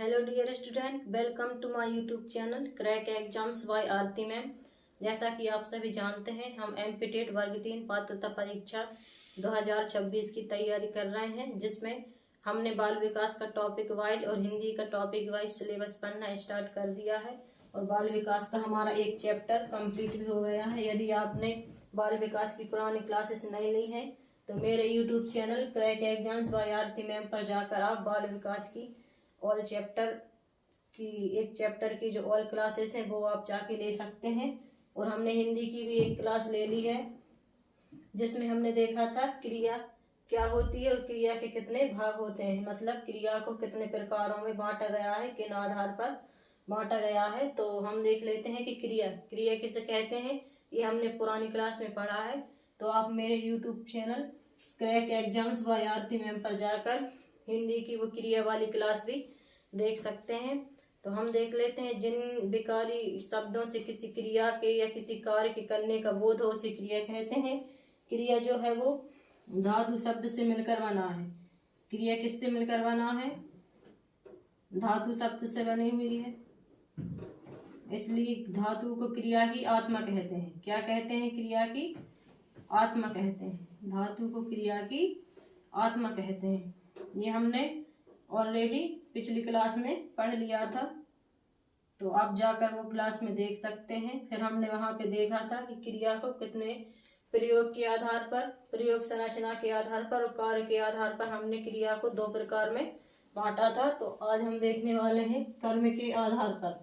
Hello dear student, welcome to my YouTube channel crack exams by Aarti ma'am. जैसा कि आप सभी जानते हैं, हम एमपीटेट वर्ग 3 पात्रता परीक्षा 2026 की तैयारी कर रहे हैं, जिसमें हमने बाल विकास का टॉपिक वाइज और हिंदी का टॉपिक वाइज सिलेबस पढ़ना स्टार्ट कर दिया है और बाल विकास का हमारा एक चैप्टर कंप्लीट भी हो गया है। यदि आपने बाल विकास की पुरानी क्लासेस नहीं ली हैं तो मेरे YouTube channel crack exams by Aarti ma'am पर जाकर आप बाल विकास की ऑल चैप्टर की एक चैप्टर की जो ऑल क्लासेस हैं वो आप जाके ले सकते हैं। और हमने हिंदी की भी एक क्लास ले ली है, जिसमें हमने देखा था क्रिया क्या होती है और क्रिया के कितने भाग होते हैं, मतलब क्रिया को कितने प्रकारों में बांटा गया है, किन आधार पर बांटा गया है। तो हम देख लेते हैं कि क्रिया क्रिया किसे कहते हैं, ये हमने पुरानी क्लास में पढ़ा है। तो आप मेरे YouTube channel crack exams by Aarti ma'am पर जाकर हिंदी की वो क्रिया वाली क्लास भी देख सकते हैं। तो हम देख लेते हैं, जिन विकारी शब्दों से किसी क्रिया के या किसी कार्य के करने का बोध हो उसे क्रिया कहते हैं। क्रिया जो है वो धातु शब्द से मिलकर बना है। क्रिया किससे मिलकर बना है? धातु शब्द से बनी हुई है, इसलिए धातु को क्रिया की आत्मा कहते हैं। क्या कहते हैं? क्रिया की आत्मा कहते हैं। धातु को क्रिया की आत्मा कहते हैं। ये हमने ऑलरेडी पिछली क्लास में पढ़ लिया था, तो आप जाकर वो क्लास में देख सकते हैं। फिर हमने वहां पे देखा था कि क्रिया को कितने प्रयोग के आधार पर, प्रयोग संरचना के आधार पर और कार्य के आधार पर हमने क्रिया को दो प्रकार में बांटा था। तो आज हम देखने वाले हैं कर्म के आधार पर।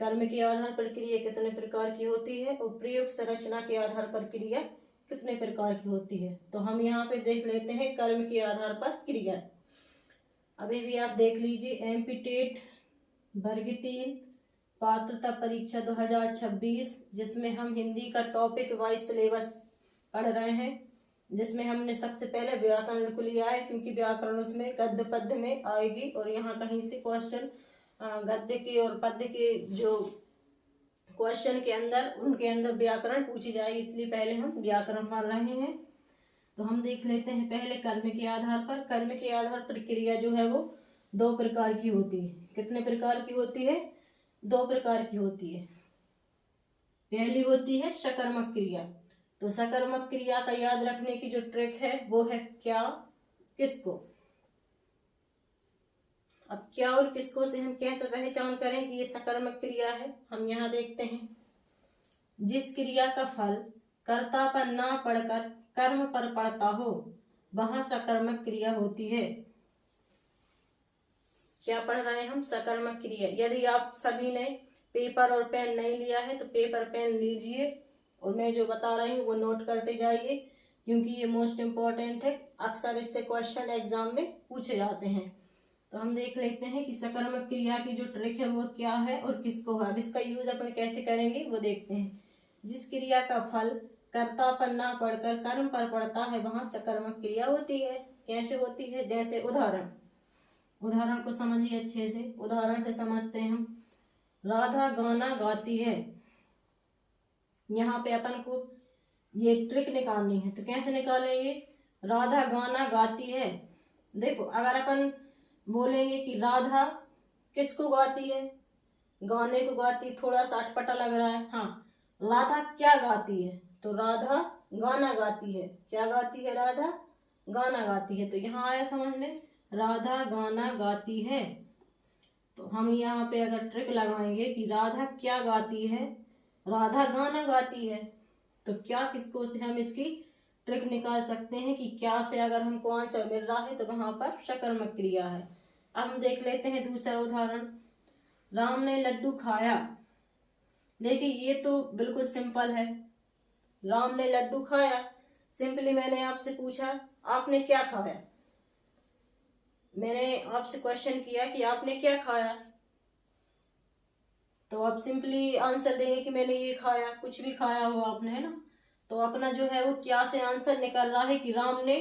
कर्म के आधार पर क्रिया कितने प्रकार की होती है और प्रयोग संरचना के आधार पर क्रिया कितने प्रकार की होती है। तो हम यहाँ पे देख लेते हैं कर्म के आधार पर क्रिया। अभी भी आप देख लीजिए, एमपीटेट वर्ग 3 पात्रता परीक्षा 2026, जिसमें हम हिंदी का टॉपिक वाइज सिलेबस पढ़ रहे हैं, जिसमें हमने सबसे पहले व्याकरण को लिया है, क्योंकि व्याकरण उसमें गद्य पद्य में आएगी और यहाँ कहीं से क्वेश्चन गद्य के और पद्य के जो क्वेश्चन के अंदर उनके अंदर व्याकरण पूछी जाएगी, इसलिए पहले हम व्याकरण पढ़ रहे हैं। तो हम देख लेते हैं पहले कर्म के आधार पर। कर्म के आधार पर क्रिया जो है वो दो प्रकार की होती है। कितने प्रकार की होती है? दो प्रकार की होती है। पहली होती है सकर्मक क्रिया। तो सकर्मक क्रिया का याद रखने की जो ट्रिक है वो है क्या, किसको। अब क्या और किसको से हम कैसे पहचान करें कि ये सकर्मक क्रिया है, हम यहाँ देखते हैं। जिस क्रिया का फल कर्ता पर ना पड़कर कर्म पर पड़ता हो वहां सकर्मक क्रिया होती है। क्या पढ़ रहे हैं हम? सकर्मक क्रिया। यदि आप सभी ने पेपर और पेन नहीं लिया है तो पेपर पेन लीजिए और मैं जो बता रही हूँ वो नोट करते जाइए, क्योंकि ये मोस्ट इम्पोर्टेंट है। अक्सर इससे क्वेश्चन एग्जाम में पूछे जाते हैं। तो हम देख लेते हैं कि सकर्मक क्रिया की जो ट्रिक है वो क्या है और किसको है। अब इसका यूज अपन कैसे करेंगे वो देखते हैं। जिस क्रिया का फल कर्ता पर ना पड़कर कर्म पर पड़ता है वहां सकर्मक क्रिया होती है। कैसे होती है? जैसे उदाहरण को समझिए अच्छे से। उदाहरण से समझते हैं हम। राधा गाना गाती है। यहाँ पे अपन को ये ट्रिक निकालनी है, तो कैसे निकालेंगे? राधा गाना गाती है। देखो, अगर अपन बोलेंगे कि राधा किसको गाती है, गाने को गाती, थोड़ा सा अटपटा लग रहा है। हाँ, राधा क्या गाती है? तो राधा गाना गाती है। क्या गाती है? राधा गाना गाती है। तो यहाँ आया समझ में, राधा गाना गाती है। तो हम यहाँ पे अगर ट्रिक लगाएंगे कि राधा क्या गाती है, राधा गाना गाती है, तो क्या किसको से हम इसकी ट्रिक निकाल सकते हैं कि क्या से अगर हमको आंसर मिल रहा है तो वहां पर सकर्मक क्रिया है। अब हम देख लेते हैं दूसरा उदाहरण। राम ने लड्डू खाया। देखिए, ये तो बिल्कुल सिंपल है। राम ने लड्डू खाया। सिंपली मैंने आपसे पूछा आपने क्या खाया। मैंने आपसे क्वेश्चन किया कि आपने क्या खाया, तो आप सिंपली आंसर देंगे कि मैंने ये खाया। कुछ भी खाया हो आपने, है ना। तो अपना जो है वो क्या से आंसर निकल रहा है कि राम ने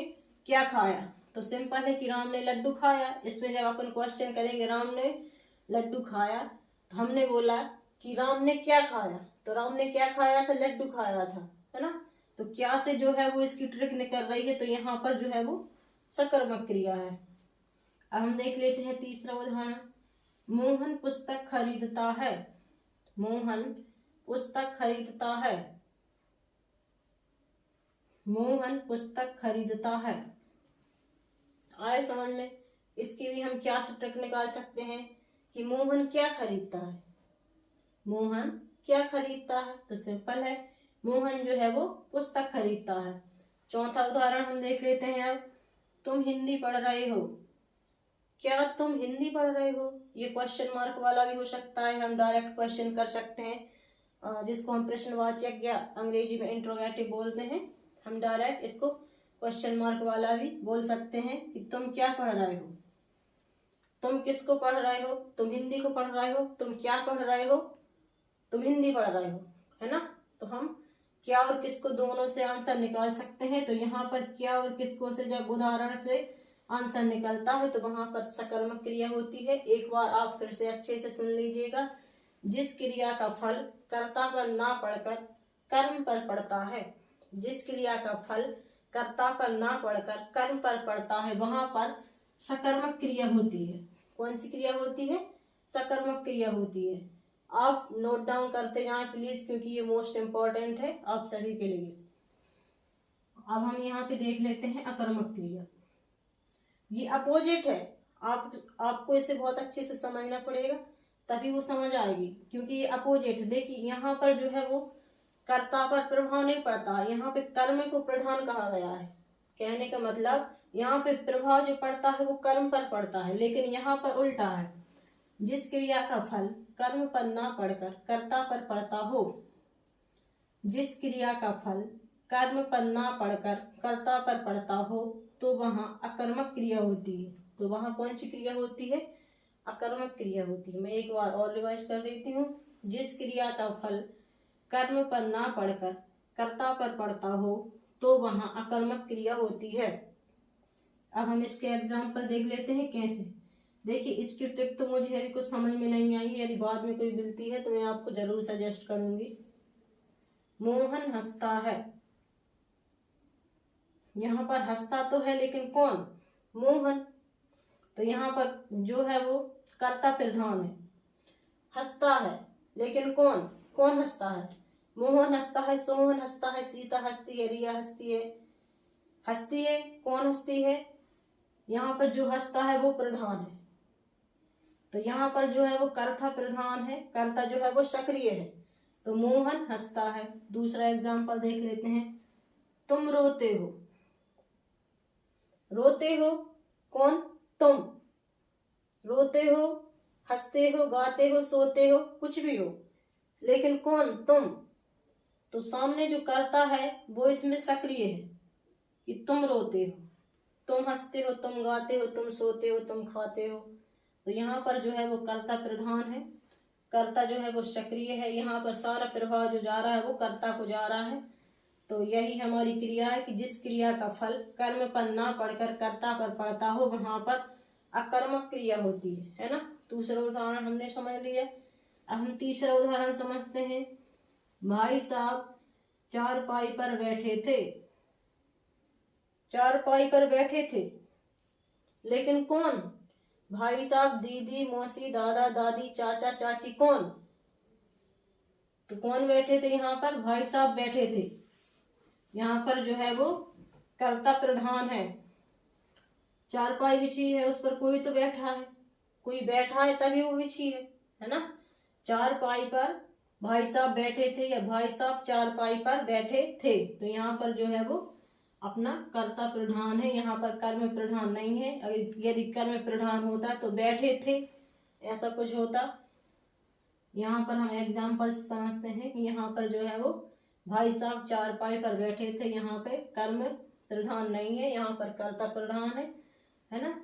क्या खाया। तो सिंपल है कि राम ने लड्डू खाया। इसमें जब अपन क्वेश्चन करेंगे राम ने लड्डू खाया, तो हमने बोला कि राम ने क्या खाया, तो राम ने क्या खाया था? लड्डू खाया था, है ना। तो क्या से जो है वो इसकी ट्रिक निकल रही है, तो यहाँ पर जो है वो सकर्मक क्रिया है। अब हम देख लेते हैं तीसरा उदाहरण। मोहन पुस्तक खरीदता है। मोहन पुस्तक खरीदता है। मोहन पुस्तक खरीदता है। आए समझ में? इसकी भी हम क्या ट्रिक निकाल सकते हैं कि मोहन क्या खरीदता है। मोहन क्या खरीदता है? तो सिंपल है, मोहन जो है वो पुस्तक खरीदता है। चौथा उदाहरण हम देख लेते हैं। अब तुम हिंदी पढ़ रहे हो। क्या तुम हिंदी पढ़ रहे हो? ये क्वेश्चन मार्क वाला भी हो सकता है, हम डायरेक्ट क्वेश्चन कर सकते हैं, जिसको हम प्रश्नवाचक या अंग्रेजी में इंट्रोगेटिव बोलते हैं। हम डायरेक्ट इसको क्वेश्चन मार्क वाला भी बोल सकते हैं कि तुम क्या पढ़ रहे हो। तुम किसको पढ़ रहे हो? तुम हिंदी को पढ़ रहे हो। तुम क्या पढ़ रहे हो? तुम हिंदी पढ़ रहे हो, है ना। तो हम क्या और किसको दोनों से आंसर निकाल सकते हैं। तो यहाँ पर क्या और किसको से जब उदाहरण से आंसर निकलता है तो वहां पर सकर्मक क्रिया होती है। एक बार आप फिर से अच्छे से सुन लीजिएगा। जिस क्रिया का फल कर्ता पर ना पड़कर कर्म पर पड़ता है, जिस क्रिया का फल कर्ता पर ना पड़कर कर्म पर पड़ता है, वहां पर सकर्मक क्रिया होती है। कौन सी क्रिया होती है? सकर्मक क्रिया होती है। आप नोट डाउन करते जाएं प्लीज, क्योंकि ये मोस्ट इम्पोर्टेंट है आप सभी के लिए। अब हम यहाँ पे देख लेते हैं अकर्मक क्रिया। ये अपोजिट है। आपको इसे बहुत अच्छे से समझना पड़ेगा, तभी वो समझ आएगी, क्योंकि ये अपोजिट। देखिए यहाँ पर जो है वो कर्ता पर प्रभाव नहीं पड़ता, यहाँ पे कर्म को प्रधान कहा गया है। कहने का मतलब यहाँ पे प्रभाव जो पड़ता है वो कर्म पर पड़ता है, लेकिन यहाँ पर उल्टा है। जिस क्रिया का फल कर्म पर ना पड़कर कर्ता पर पड़ता हो, जिस क्रिया का फल कर्म पर ना पड़कर कर्ता पर पड़ता हो, तो वहां अकर्मक क्रिया होती है। तो वहां कौन सी क्रिया होती है? अकर्मक क्रिया होती है। मैं एक बार और रिवाइज कर देती हूँ। जिस क्रिया का फल कर्म पर ना पड़कर कर्ता पर पड़ता हो, तो वहां अकर्मक क्रिया होती है। अब हम इसके एग्जाम्पल देख लेते हैं कैसे। देखिए इसकी ट्रिक तो मुझे अभी कुछ समझ में नहीं आई, यदि बाद में कोई मिलती है तो मैं आपको जरूर सजेस्ट करूंगी। मोहन हंसता है। यहाँ पर हंसता तो है, लेकिन कौन? मोहन। तो यहाँ पर जो है वो कर्ता प्रधान है। हंसता है, लेकिन कौन? कौन हंसता है? मोहन हंसता है, सोहन हंसता है, सीता हंसती है, रिया हंसती है। हंसती है, कौन हंसती है? यहाँ पर जो हंसता है वो प्रधान है। तो यहाँ पर जो है वो कर्ता प्रधान है, कर्ता जो है वो सक्रिय है। तो मोहन हंसता है। दूसरा एग्जाम्पल देख लेते हैं। तुम रोते हो। रोते हो, कौन? तुम। रोते हो, हंसते हो, गाते हो, सोते हो, कुछ भी हो, लेकिन कौन? तुम। तो सामने जो कर्ता है वो इसमें सक्रिय है कि तुम रोते हो, तुम हंसते हो, तुम गाते हो, तुम सोते हो, तुम खाते हो। तो यहाँ पर जो है वो कर्ता प्रधान है, कर्ता जो है वो सक्रिय है। यहाँ पर सारा प्रभाव जो जा रहा है वो कर्ता को जा रहा है। तो यही हमारी क्रिया है कि जिस क्रिया का फल कर्म पर ना पड़कर कर्ता पर पड़ता हो, वहां पर अकर्मक क्रिया होती है ना। दूसरा उदाहरण हमने समझ लिया। अब हम तीसरा उदाहरण समझते हैं। भाई साहब चारपाई पर बैठे थे। चारपाई पर बैठे थे, लेकिन कौन? भाई साहब, दीदी, मौसी, दादा, दादी, चाचा, चाची, कौन? तो कौन बैठे थे? यहाँ पर भाई साहब बैठे थे। यहाँ पर जो है वो कर्ता प्रधान है। चारपाई बिछी है, उस पर कोई तो बैठा है, कोई बैठा है तभी वो बिछी है ना। चारपाई पर भाई साहब बैठे थे, या भाई साहब चारपाई पर बैठे थे। तो यहाँ पर जो है वो अपना कर्ता प्रधान है, यहाँ पर कर्म प्रधान नहीं है। यदि कर्म प्रधान होता तो बैठे थे ऐसा कुछ होता। यहाँ पर हम एग्जाम्पल समझते हैं कि यहाँ पर जो है वो भाई साहब चारपाई पर बैठे थे, यहाँ पे कर्म प्रधान नहीं है, यहाँ पर कर्ता प्रधान है ना।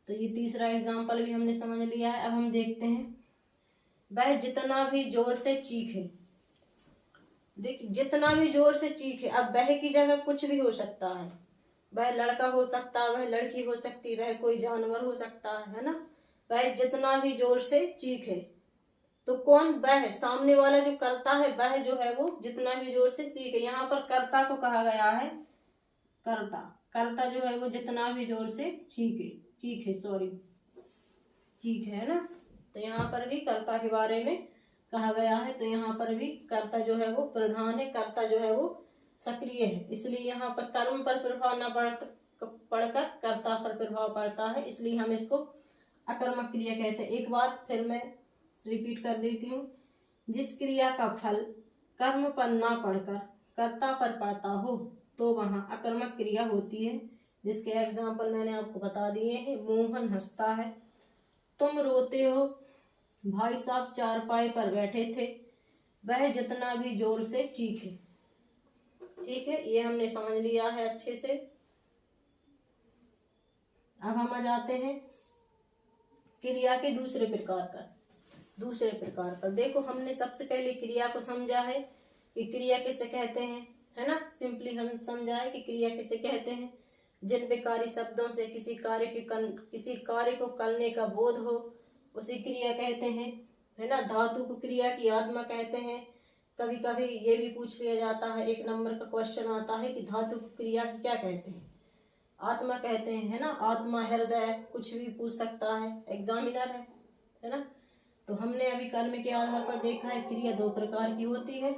तो ये तीसरा एग्जाम्पल भी हमने समझ लिया है। अब हम देखते हैं। वह जितना भी जोर से चीखे। देखिए जितना भी जोर से चीखे, अब वह की जगह कुछ भी हो सकता है। वह लड़का हो सकता है, वह लड़की हो सकती है, वह कोई जानवर हो सकता है ना। वह जितना भी जोर से चीखे, तो कौन? वह सामने वाला जो कर्ता है, वह जो है वो जितना भी जोर से चीखे। यहाँ पर कर्ता को कहा गया है कर्ता। कर्ता जो है वो जितना भी जोर से चीखे, सॉरी, चीखे, है ना। तो यहाँ पर भी कर्ता के बारे में कहा गया है। तो यहाँ पर भी कर्ता जो है वो प्रधान है, कर्ता जो है वो सक्रिय है, इसलिए यहाँ पर कर्म पर प्रभाव न पड़कर कर्ता पर प्रभाव पड़ता है, इसलिए हम इसको अकर्मक क्रिया कहते हैं। एक बार फिर मैं रिपीट कर देती हूँ। जिस क्रिया का फल कर्म पर ना पड़कर कर्ता पर पड़ता हो तो वहाँ अकर्मक क्रिया होती है, जिसके एग्जाम्पल मैंने आपको बता दिए हैं। मोहन हंसता है, तुम रोते हो, भाई साहब चारपाई पर बैठे थे, वह जितना भी जोर से चीखे। ठीक है, ये हमने समझ लिया है अच्छे से। अब हम आ जाते हैं क्रिया के दूसरे प्रकार पर। देखो, हमने सबसे पहले क्रिया को समझा है कि क्रिया किसे कहते हैं, है ना। सिंपली हम समझा है कि क्रिया किसे कहते हैं। जिन विकारी शब्दों से किसी कार्य को करने का बोध हो उसे क्रिया कहते हैं, है ना। धातु को क्रिया की आत्मा कहते हैं। कभी कभी ये भी पूछ लिया जाता है, 1 नंबर का क्वेश्चन आता है कि धातु को क्रिया की क्या कहते हैं, आत्मा कहते हैं, है ना। आत्मा, हृदय, कुछ भी पूछ सकता है, एग्जामिनर है ना। तो हमने अभी कर्म के आधार पर देखा है क्रिया 2 प्रकार की होती है।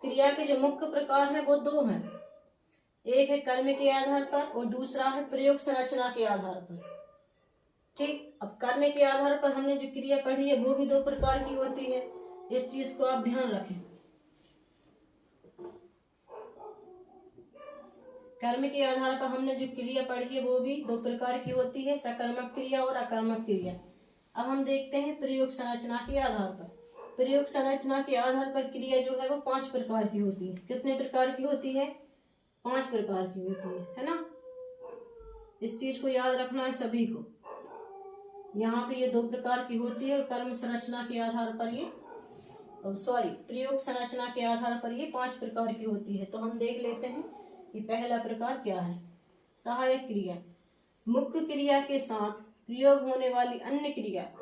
क्रिया के जो मुख्य प्रकार है वो 2 हैं। एक है कर्म के आधार पर और दूसरा है प्रयोग संरचना के आधार पर। ठीक, अब कर्म के आधार पर हमने जो क्रिया पढ़ी है वो भी 2 प्रकार की होती है, इस चीज को आप ध्यान रखें। कर्म के आधार पर हमने जो क्रिया पढ़ी है वो भी 2 प्रकार की होती है, सकर्मक क्रिया और अकर्मक क्रिया। अब हम देखते हैं प्रयोग संरचना के आधार पर। प्रयोग संरचना के आधार पर क्रिया जो है वो 5 प्रकार की होती है। कितने प्रकार की होती है? 5 प्रकार की होती है ना। इस चीज को याद रखना है सभी को। यहाँ पे ये 2 प्रकार की होती है और कर्म संरचना के आधार पर ये प्रयोग संरचना के आधार पर ये 5 प्रकार की होती है। तो हम देख लेते हैं कि पहला प्रकार क्या है। सहायक क्रिया। मुख्य क्रिया के साथ प्रयोग होने वाली अन्य क्रिया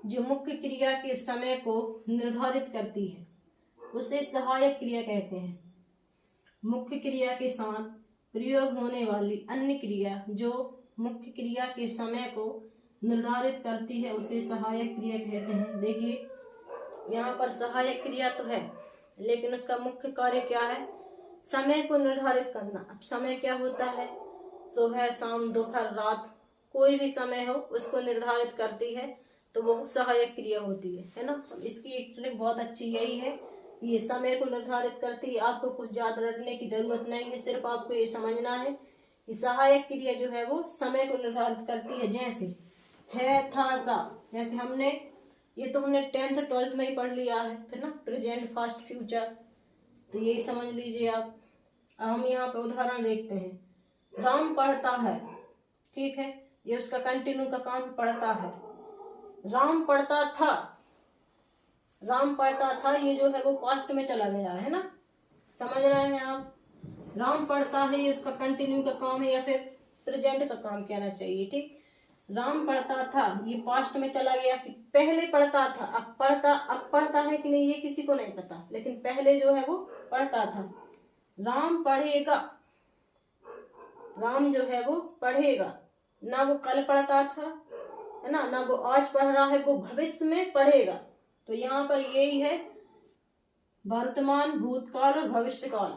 जो मुख्य क्रिया के समय को निर्धारित करती है उसे सहायक क्रिया कहते हैं। मुख्य क्रिया के साथ प्रयोग होने वाली अन्य क्रिया जो मुख्य क्रिया के समय को निर्धारित करती है उसे सहायक क्रिया कहते हैं। देखिए, यहाँ पर सहायक क्रिया तो है लेकिन उसका मुख्य कार्य क्या है? समय को निर्धारित करना। अब समय क्या होता है? सुबह, शाम, दोपहर, रात, कोई भी समय हो उसको निर्धारित करती है तो वो सहायक क्रिया होती है ना। इसकी एक ट्रिक बहुत अच्छी यही है, ये समय को निर्धारित करती है। आपको कुछ ज्यादा रटने की जरूरत नहीं है, सिर्फ आपको ये समझना है कि सहायक क्रिया जो है वो समय को निर्धारित करती है। जैसे है, था, का, जैसे हमने ये तो हमने 10th 12th में ही पढ़ लिया है, फिर ना प्रेजेंट, फास्ट, फ्यूचर, तो यही समझ लीजिए आप। हम यहाँ पे उदाहरण देखते हैं। राम पढ़ता है, ठीक है, ये उसका कंटिन्यू का काम पढ़ता है। राम पढ़ता था, राम पढ़ता था, ये जो है वो पास्ट में चला गया है ना, समझ रहे हैं आप। राम पढ़ता है ये उसका कंटिन्यू का काम है या फिर प्रेजेंट का काम कहना चाहिए। ठीक, राम पढ़ता था ये पास्ट में चला गया कि पहले पढ़ता था, अब पढ़ता है कि नहीं ये किसी को नहीं पता, लेकिन पहले जो है वो पढ़ता था। राम पढ़ेगा, राम जो है वो पढ़ेगा, ना वो कल पढ़ता था है ना वो आज पढ़ रहा है, वो भविष्य में पढ़ेगा। तो यहाँ पर यही है वर्तमान, भूतकाल और भविष्यकाल।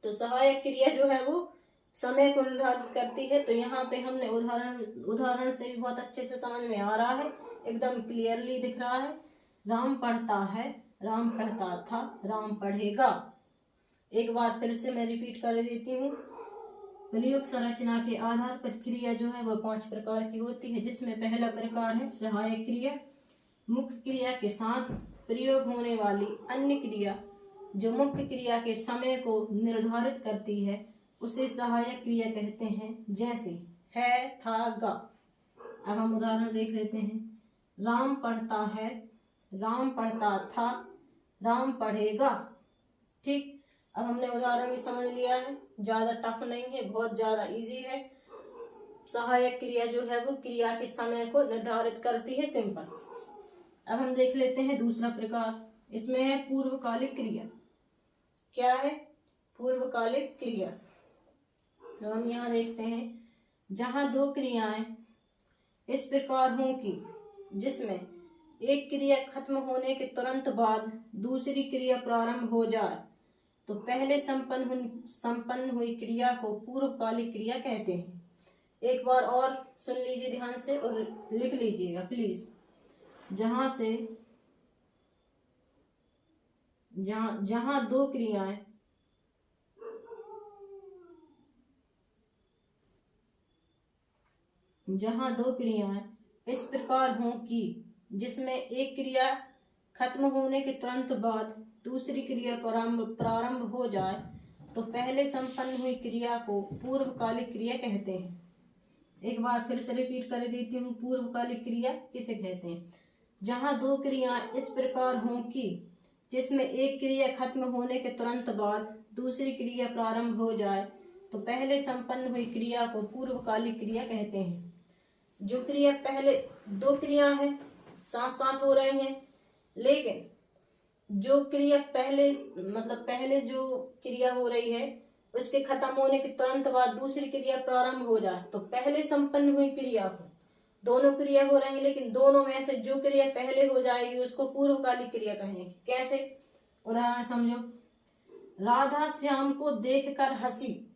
तो सहायक क्रिया जो है वो समय को निर्धारित करती है। तो यहाँ पे हमने उदाहरण से भी बहुत अच्छे से समझ में आ रहा है, एकदम क्लियरली दिख रहा है। राम पढ़ता है, राम पढ़ता था, राम पढ़ेगा। एक बार फिर से मैं रिपीट कर देती हूँ। प्रयोग संरचना के आधार पर क्रिया जो है वह 5 प्रकार की होती है, जिसमें पहला प्रकार है सहायक क्रिया। मुख्य क्रिया के साथ प्रयोग होने वाली अन्य क्रिया जो मुख्य क्रिया के समय को निर्धारित करती है उसे सहायक क्रिया कहते हैं। जैसे है, था, गा। अब हम उदाहरण देख लेते हैं। राम पढ़ता है, राम पढ़ता था, राम पढ़ेगा। ठीक, अब हमने उदाहरण भी समझ लिया है, ज्यादा टफ नहीं है, बहुत ज्यादा इजी है। सहायक क्रिया जो है वो क्रिया के समय को निर्धारित करती है, सिंपल। अब हम देख लेते हैं दूसरा प्रकार, इसमें है पूर्वकालिक क्रिया। क्या है? पूर्वकालिक क्रिया। तो हम यहाँ देखते हैं, जहाँ 2 क्रियाएं इस प्रकार हों कि जिसमें एक क्रिया खत्म होने के तुरंत बाद दूसरी क्रिया प्रारंभ हो जाए तो पहले संपन्न हुई क्रिया को पूर्वकालिक क्रिया कहते हैं। एक बार और सुन लीजिए ध्यान से और लिख लीजिएगा प्लीज। जहां दो क्रियाएं इस प्रकार हों कि जिसमें एक क्रिया खत्म होने के तुरंत बाद दूसरी क्रिया प्रारंभ हो जाए तो पहले संपन्न हुई क्रिया को पूर्वकालिक क्रिया कहते हैं। एक बार फिर से रिपीट कर देती हूँ, पूर्वकालिक क्रिया किसे कहते हैं? जहां दो क्रियाएं इस प्रकार हों कि जिसमें एक क्रिया खत्म होने के तुरंत बाद दूसरी क्रिया प्रारंभ हो जाए तो पहले संपन्न हुई क्रिया को पूर्वकालिक क्रिया कहते हैं। जो क्रिया पहले दो क्रिया है साथ साथ हो रही हैं, लेकिन जो क्रिया पहले जो क्रिया हो रही है उसके खत्म होने के तुरंत बाद दूसरी क्रिया प्रारंभ हो जाए तो पहले संपन्न हुई क्रिया को, दोनों क्रिया हो रही है लेकिन दोनों में से जो क्रिया पहले हो जाएगी उसको पूर्वकालिक क्रिया कहेंगे। कैसे? उदाहरण समझो। राधा श्याम को देखकर हंसी।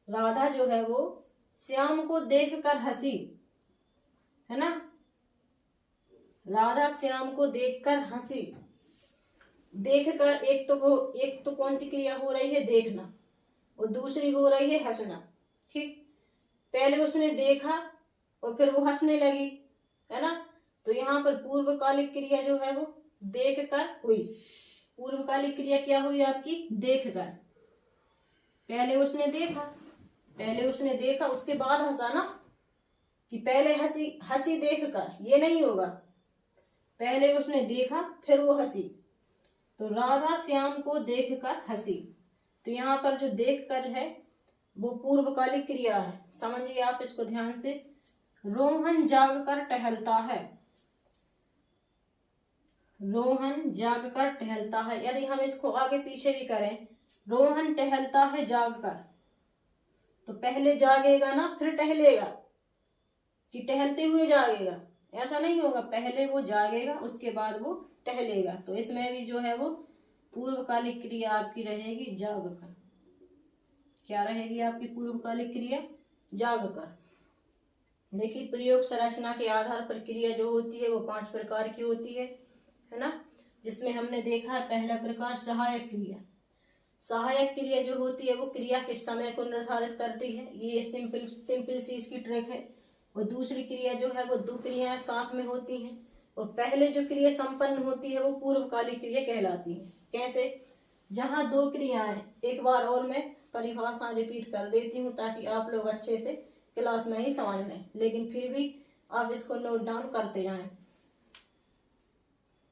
राधा जो है वो श्याम को देखकर हंसी, है ना? राधा श्याम को देखकर हंसी। देखकर एक तो कौन सी क्रिया हो रही है? देखना। और दूसरी हो रही है हंसना। ठीक, पहले उसने देखा और फिर वो हंसने लगी, है ना? तो यहाँ पर पूर्वकालिक क्रिया जो है वो देखकर हुई। पूर्वकालिक क्रिया क्या हुई आपकी? देखकर। पहले उसने देखा उसके बाद हंसा ना, कि पहले हंसी देखकर, ये नहीं होगा। पहले उसने देखा फिर वो हंसी, तो राधा श्याम को देखकर हंसी। तो यहाँ पर जो देखकर है वो पूर्वकालिक क्रिया है। समझिए आप इसको ध्यान से। रोहन जागकर टहलता है। रोहन जागकर टहलता है। यदि हम इसको आगे पीछे भी करें, रोहन टहलता है जागकर, तो पहले जागेगा ना फिर टहलेगा, कि टहलते हुए जागेगा? ऐसा नहीं होगा। पहले वो जागेगा उसके बाद वो टहलेगा। तो इसमें भी जो है वो पूर्वकालिक क्रिया आपकी रहेगी जागकर। क्या रहेगी आपकी पूर्वकालिक क्रिया? जागकर। देखिए, प्रयोग संरचना के आधार पर क्रिया जो होती है वो 5 प्रकार की होती है ना? जिसमें हमने देखा है पहला प्रकार सहायक क्रिया। सहायक क्रिया जो होती है वो क्रिया के समय को निर्धारित करती है। ये सिंपल सी इसकी ट्रिक है। और दूसरी क्रिया जो है वो दो क्रियाएं साथ में होती हैं, और पहले जो क्रिया संपन्न होती है वो पूर्वकालिक क्रिया कहलाती है। कैसे? जहां दो क्रियाएं, एक बार और मैं परिभाषा रिपीट कर देती हूँ ताकि आप लोग अच्छे से क्लास में ही समझ लें, लेकिन फिर भी आप इसको नोट डाउन करते जाएं।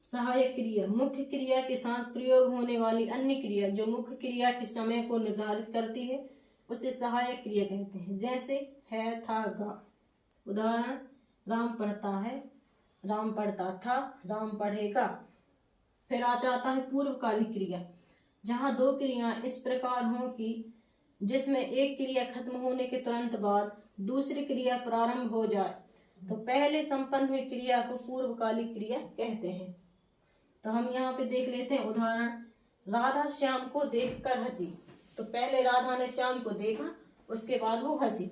सहायक क्रिया मुख्य क्रिया के साथ प्रयोग होने वाली अन्य क्रिया जो मुख्य क्रिया के समय को निर्धारित करती है उसे सहायक क्रिया कहते हैं। जैसे है, था, गा। उदाहरण, राम पढ़ता है, राम पढ़ता था, राम पढ़ेगा। फिर आ जाता है पूर्वकालिक क्रिया। जहां दो क्रियाएं इस प्रकार हों कि जिसमें एक क्रिया खत्म होने के तुरंत बाद दूसरी क्रिया प्रारंभ हो जाए तो पहले संपन्न हुई क्रिया को पूर्वकालिक क्रिया कहते हैं। तो हम यहाँ पे देख लेते हैं उदाहरण। राधा श्याम को देखकर हंसी। तो पहले राधा ने श्याम को देखा, उसके बाद वो हंसी।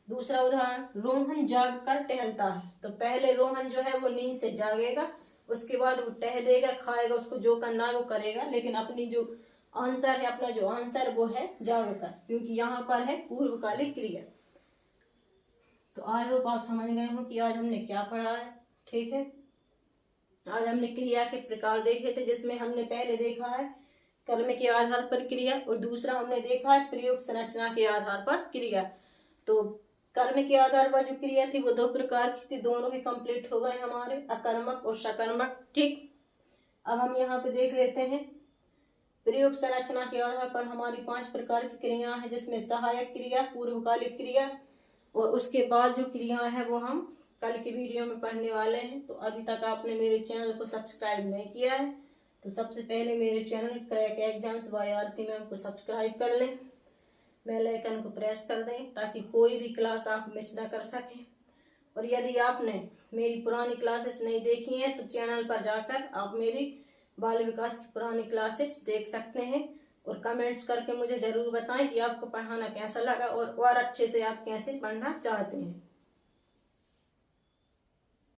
दूसरा उदाहरण, रोहन जाग कर टहलता है। तो पहले रोहन जो है वो नींद से जागेगा, उसके बाद वो टहलेगा, खाएगा, उसको जो करना है वो करेगा, लेकिन अपनी जो आंसर है, अपना जो आंसर वो है जाग कर, क्योंकि यहाँ पर है पूर्वकालिक क्रिया। तो आई होप आप समझ गए हो कि आज हमने क्या पढ़ा है। ठीक है, आज हमने क्रिया के प्रकार देखे थे, जिसमें हमने पहले देखा है कर्म के आधार पर क्रिया और दूसरा हमने देखा है प्रयोग संरचना के आधार पर क्रिया। तो कर्म के आधार पर जो क्रिया थी वो 2 प्रकार की थी, दोनों भी कंप्लीट हो गए हमारे, अकर्मक और सकर्मक। ठीक, अब हम यहाँ पे देख लेते हैं प्रयोग संरचना के आधार पर हमारी 5 प्रकार की क्रिया है, जिसमें सहायक क्रिया, पूर्वकालिक क्रिया और उसके बाद जो क्रिया है वो हम कल की वीडियो में पढ़ने वाले हैं। तो अभी तक आपने मेरे चैनल को सब्सक्राइब नहीं किया है तो सबसे पहले मेरे channel crack exams by Aarti ma'am को सब्सक्राइब कर लें, बेल आइकन को प्रेस कर दें ताकि कोई भी क्लास आप मिस ना कर सकें। और यदि आपने मेरी पुरानी क्लासेस नहीं देखी हैं तो चैनल पर जाकर आप मेरी बाल विकास की पुरानी क्लासेस देख सकते हैं। और कमेंट्स करके मुझे ज़रूर बताएं कि आपको पढ़ाना कैसा लगा और अच्छे से आप कैसे पढ़ना चाहते हैं।